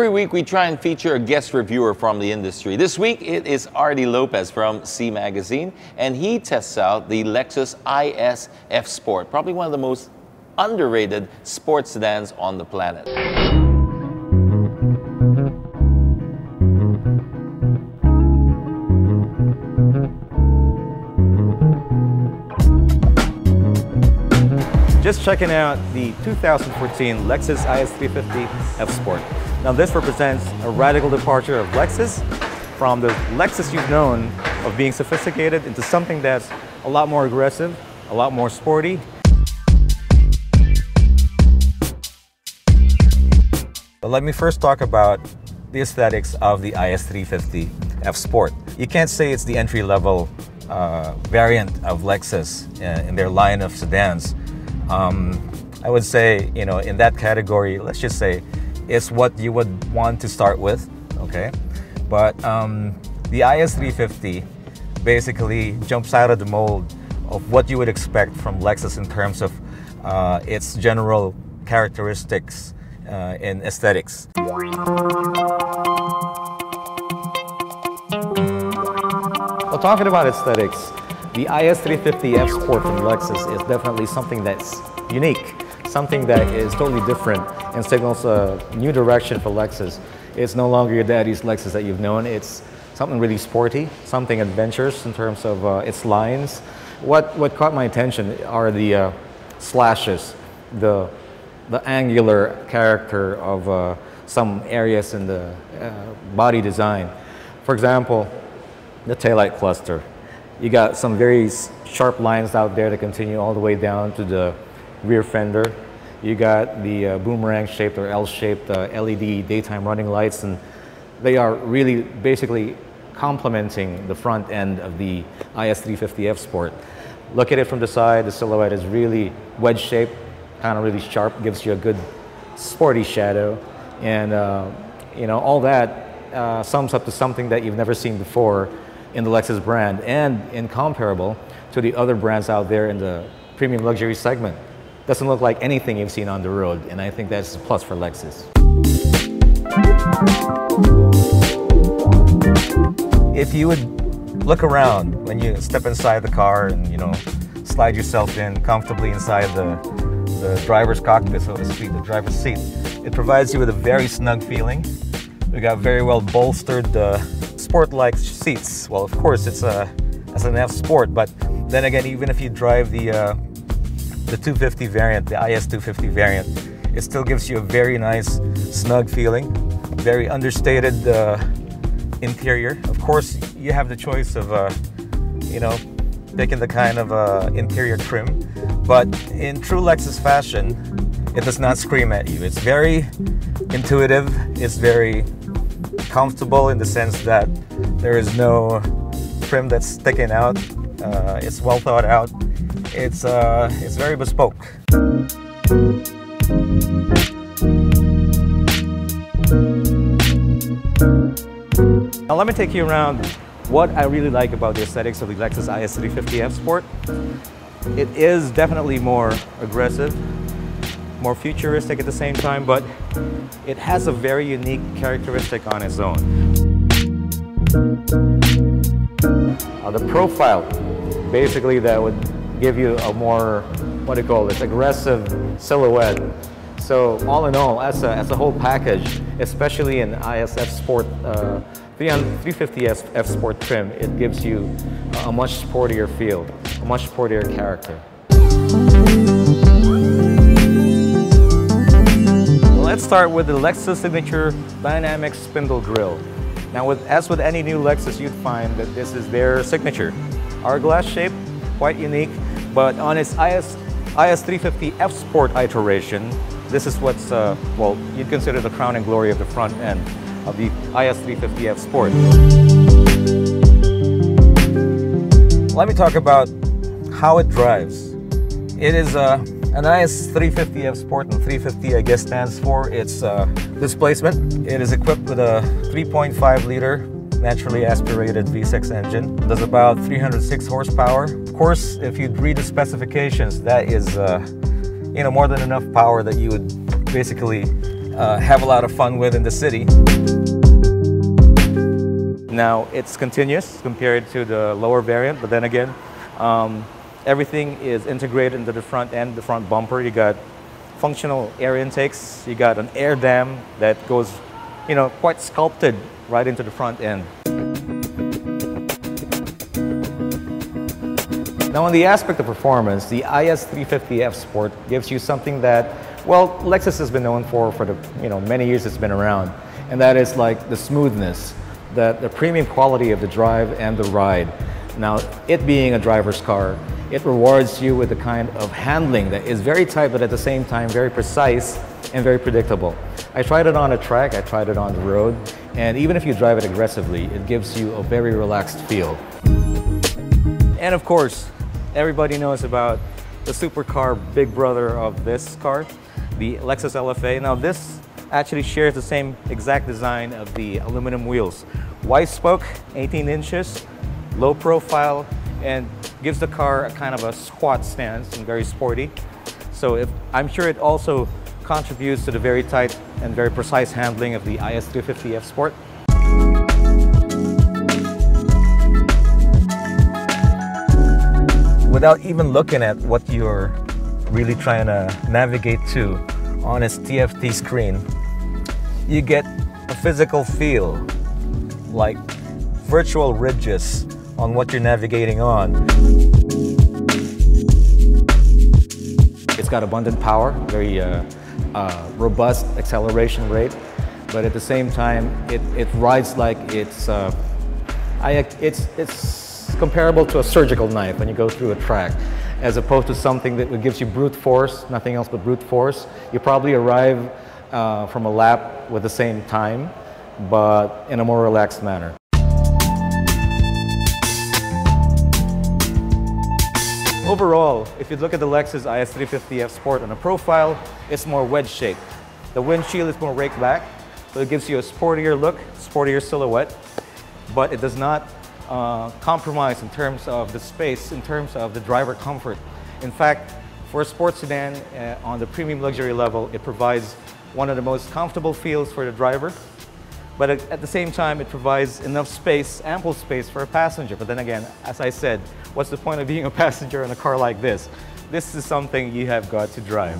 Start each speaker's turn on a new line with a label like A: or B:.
A: Every week we try and feature a guest reviewer from the industry. This week it is Artie Lopez from C Magazine, and he tests out the Lexus IS350 Sport, probably one of the most underrated sports sedans on the planet.
B: Just checking out the 2014 Lexus IS350 F-Sport. Now this represents a radical departure of Lexus from the Lexus you've known of being sophisticated into something that's a lot more aggressive, a lot more sporty. But let me first talk about the aesthetics of the IS350 F-Sport. You can't say it's the entry-level variant of Lexus in their line of sedans. I would say, you know, in that category, let's just say it's what you would want to start with, okay? But the IS350 basically jumps out of the mold of what you would expect from Lexus in terms of its general characteristics in aesthetics. Well, talking about aesthetics, the IS350 F-Sport from Lexus is definitely something that's unique, something that is totally different and signals a new direction for Lexus. It's no longer your daddy's Lexus that you've known. It's something really sporty, something adventurous in terms of its lines. What caught my attention are the slashes, the angular character of some areas in the body design. For example, the taillight cluster. You got some very sharp lines out there that continue all the way down to the rear fender. You got the boomerang-shaped or L-shaped LED daytime running lights, and they are really basically complementing the front end of the IS350 F-Sport. Look at it from the side, the silhouette is really wedge-shaped, kind of really sharp, gives you a good sporty shadow, and you know, all that sums up to something that you've never seen before in the Lexus brand and incomparable to the other brands out there in the premium luxury segment. Doesn't look like anything you've seen on the road, and I think that's a plus for Lexus. If you would look around when you step inside the car and, you know, slide yourself in comfortably inside the driver's cockpit, so to speak, the driver's seat, it provides you with a very snug feeling. We got very well bolstered sport-like seats. Well, of course, it's as an F Sport, but then again, even if you drive the 250 variant, the IS250 variant, it still gives you a very nice, snug feeling, very understated interior. Of course, you have the choice of, you know, picking the kind of interior trim, but in true Lexus fashion, it does not scream at you. It's very intuitive, it's very comfortable in the sense that there is no trim that's sticking out. It's well thought out. It's very bespoke. Now let me take you around what I really like about the aesthetics of the Lexus IS350 F-Sport. It is definitely more aggressive, more futuristic at the same time, but it has a very unique characteristic on its own. The profile, basically, that would give you a more, what do you call this, aggressive silhouette. So all in all, as a whole package, especially in ISF Sport 350 F Sport trim, it gives you a much sportier feel, a much sportier character. Let's start with the Lexus signature dynamic spindle grille. Now, as with any new Lexus, you'd find that this is their signature. Hourglass shape, quite unique, but on its IS350 F Sport iteration, this is what's, well, you'd consider the crown and glory of the front end of the IS350 F Sport. Let me talk about how it drives. It is an IS350 F Sport, and 350 I guess stands for its displacement. It is equipped with a 3.5 liter naturally aspirated V6 engine. It does about 306 horsepower. Of course, if you read the specifications, that is you know, more than enough power that you would basically have a lot of fun with in the city. Now it's continuous compared to the lower variant, but then again, everything is integrated into the front end, the front bumper. You got functional air intakes, you got an air dam that goes, you know, quite sculpted right into the front end. Now on the aspect of performance, the IS350 F Sport gives you something that, well, Lexus has been known for the, you know, many years it's been around, and that is like the smoothness, the premium quality of the drive and the ride. Now, it being a driver's car, it rewards you with the kind of handling that is very tight, but at the same time very precise and very predictable. I tried it on a track, I tried it on the road, and even if you drive it aggressively, it gives you a very relaxed feel. And of course, everybody knows about the supercar big brother of this car, the Lexus LFA. Now this actually shares the same exact design of the aluminum wheels. Wide spoke, 18 inches, low profile, and gives the car a kind of a squat stance and very sporty. So I'm sure it also contributes to the very tight and very precise handling of the IS350 F Sport. Without even looking at what you're really trying to navigate to on its TFT screen, you get a physical feel, like virtual ridges on what you're navigating on. It's got abundant power, very robust acceleration rate, but at the same time, it rides like it's comparable to a surgical knife when you go through a track, as opposed to something that gives you brute force, nothing else but brute force. You probably arrive from a lap with the same time, but in a more relaxed manner. Overall, if you look at the Lexus IS350 F Sport on a profile, it's more wedge-shaped. The windshield is more raked back, so it gives you a sportier look, sportier silhouette, but it does not compromise in terms of the space, in terms of the driver comfort. In fact, for a sports sedan on the premium luxury level, it provides one of the most comfortable feels for the driver, but at the same time, it provides enough space, ample space for a passenger. But then again, as I said, what's the point of being a passenger in a car like this? This is something you have got to drive.